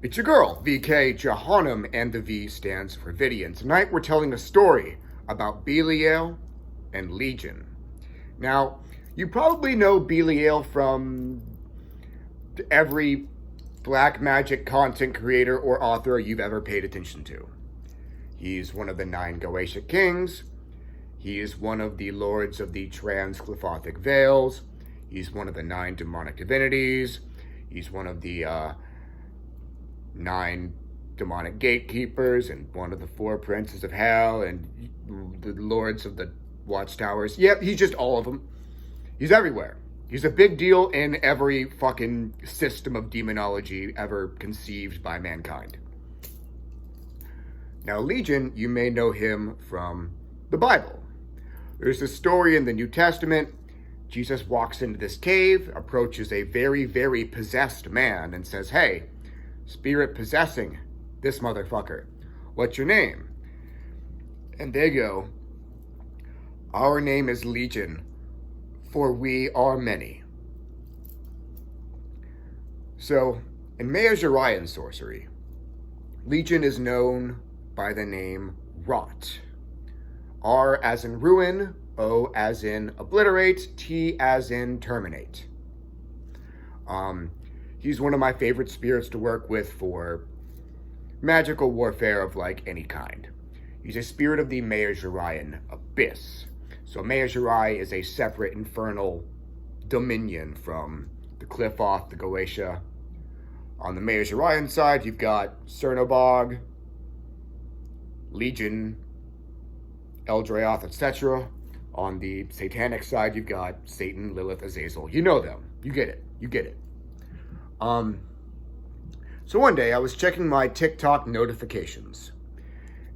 It's your girl, VK Jahannam, and the V stands for Vidian. Tonight we're telling a story about Belial and Legion. Now, you probably know Belial from every black magic content creator or author you've ever paid attention to. He's one of the 9 Goetia kings. He is one of the lords of the Transclifothic Veils. He's one of the 9 demonic divinities. He's one of the 9 demonic gatekeepers and one of the 4 princes of hell and the lords of the watchtowers. Yep, he's just all of them. He's everywhere. He's a big deal in every fucking system of demonology ever conceived by mankind. Now, Legion, you may know him from the Bible. There's a story in the New Testament. Jesus walks into this cave, approaches a very, very possessed man and says, "Hey, spirit possessing this motherfucker, what's your name?" And they go, "Our name is Legion, for we are many." So, in Maergzjirahian sorcery, Legion is known by the name Rot. R as in ruin, O as in obliterate, T as in terminate. He's one of my favorite spirits to work with for magical warfare of like any kind. He's a spirit of the Maergzjirahian abyss. So Maergzjirah is a separate infernal dominion from the Qliphoth, the Goetia. On the Maergzjirahian side, you've got Cernobog, Legion, Eldraoth, etc. On the satanic side, you've got Satan, Lilith, Azazel. You know them. You get it. You get it. So one day I was checking my TikTok notifications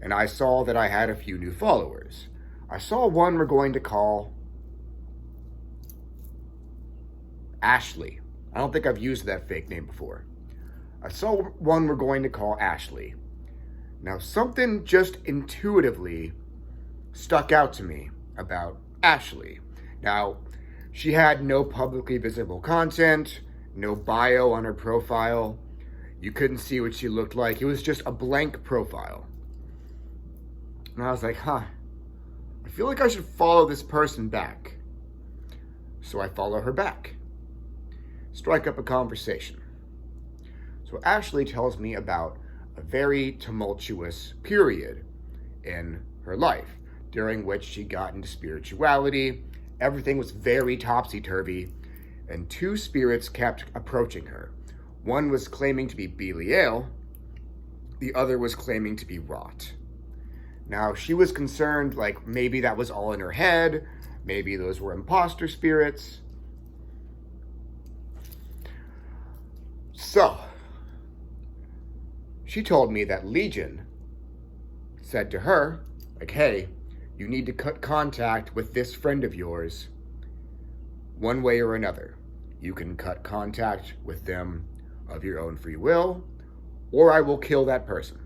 and I saw that I had a few new followers. I saw one we're going to call Ashley. I don't think I've used that fake name before. I saw one we're going to call Ashley. Now, something just intuitively stuck out to me about Ashley. Now, she had no publicly visible content, no bio on her profile. You couldn't see what she looked like. It was just a blank profile. And I was like, I feel like I should follow this person back. So I follow her back. Strike up a conversation. So Ashley tells me about a very tumultuous period in her life, during which she got into spirituality. Everything was very topsy-turvy, and 2 spirits kept approaching her. One was claiming to be Belial, the other was claiming to be Rot. Now, she was concerned, like, maybe that was all in her head, maybe those were imposter spirits. So, she told me that Legion said to her, like, "Hey, you need to cut contact with this friend of yours one way or another. You can cut contact with them of your own free will, or I will kill that person."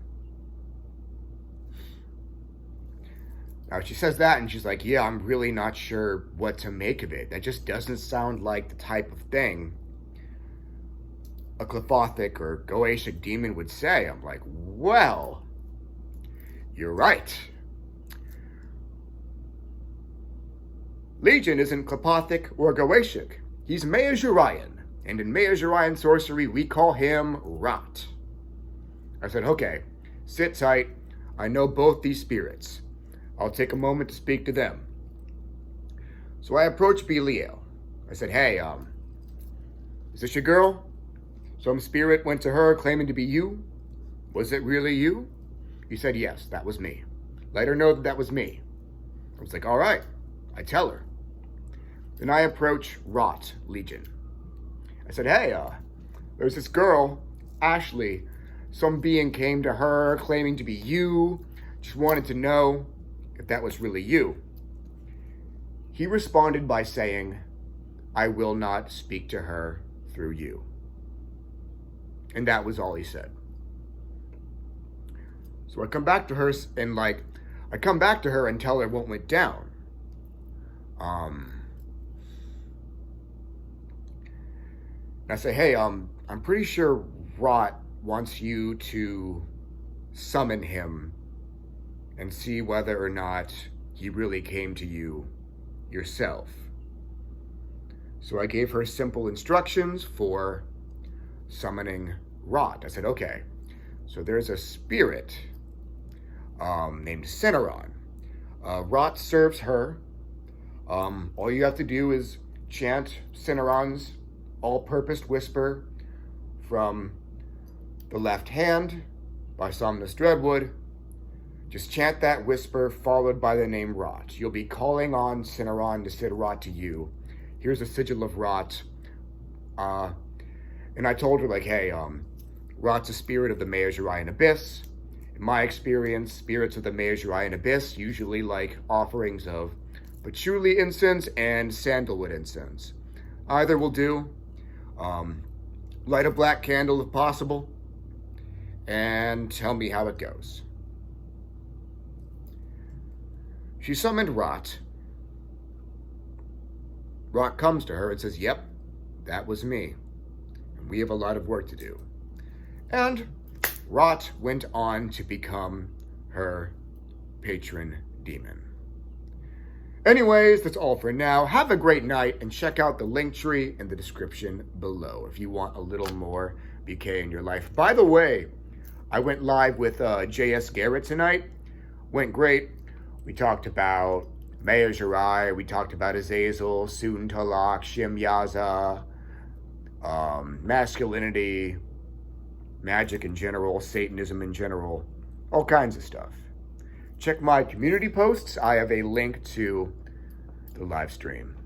Now, she says that, and she's like, "Yeah, I'm really not sure what to make of it. That just doesn't sound like the type of thing a Qliphothic or Goetia demon would say." I'm like, well, you're right. Legion isn't Qliphothic or Goetic. He's Maergzjirahian, and in Maergzjirahian sorcery, we call him Rot. I said, okay, sit tight. I know both these spirits. I'll take a moment to speak to them. So I approached Belial. I said, "Hey, is this your girl? Some spirit went to her claiming to be you. Was it really you?" He said, "Yes, that was me. Let her know that that was me." I was like, all right, I tell her. Then I approach Rot, Legion. I said, "Hey, there's this girl, Ashley. Some being came to her claiming to be you. Just wanted to know if that was really you." He responded by saying, "I will not speak to her through you." And that was all he said. So I come back to her and tell her what went down. And I say, "Hey, I'm pretty sure Rot wants you to summon him and see whether or not he really came to you yourself. So I gave her simple instructions for summoning Rot. I said, okay, so there's a spirit named Cinnarron. Rot serves her. All you have to do is chant Cinnarron's all-purposed whisper from the left hand by Somnus Dreadwood. Just chant that whisper followed by the name Rot. You'll be calling on Cinnarron to send Rot to you. Here's a sigil of Rot. And I told her, like, hey, Rot's a spirit of the Maergzjirah Abyss. In my experience, spirits of the Maergzjirah Abyss usually like offerings of patchouli incense and sandalwood incense. Either will do. Light a black candle if possible, and tell me how it goes. She summoned Rot. Rot comes to her and says, yep, that was me. And we have a lot of work to do. And Rot went on to become her patron demon. Anyways, that's all for now. Have a great night, and check out the link tree in the description below if you want a little more BK in your life. By the way, I went live with J.S. Garrett tonight. Went great. We talked about Maergzjirah, we talked about Azazel, Sun Talak, Shem Yaza, masculinity, magic in general, Satanism in general, all kinds of stuff. Check my community posts. I have a link to the live stream.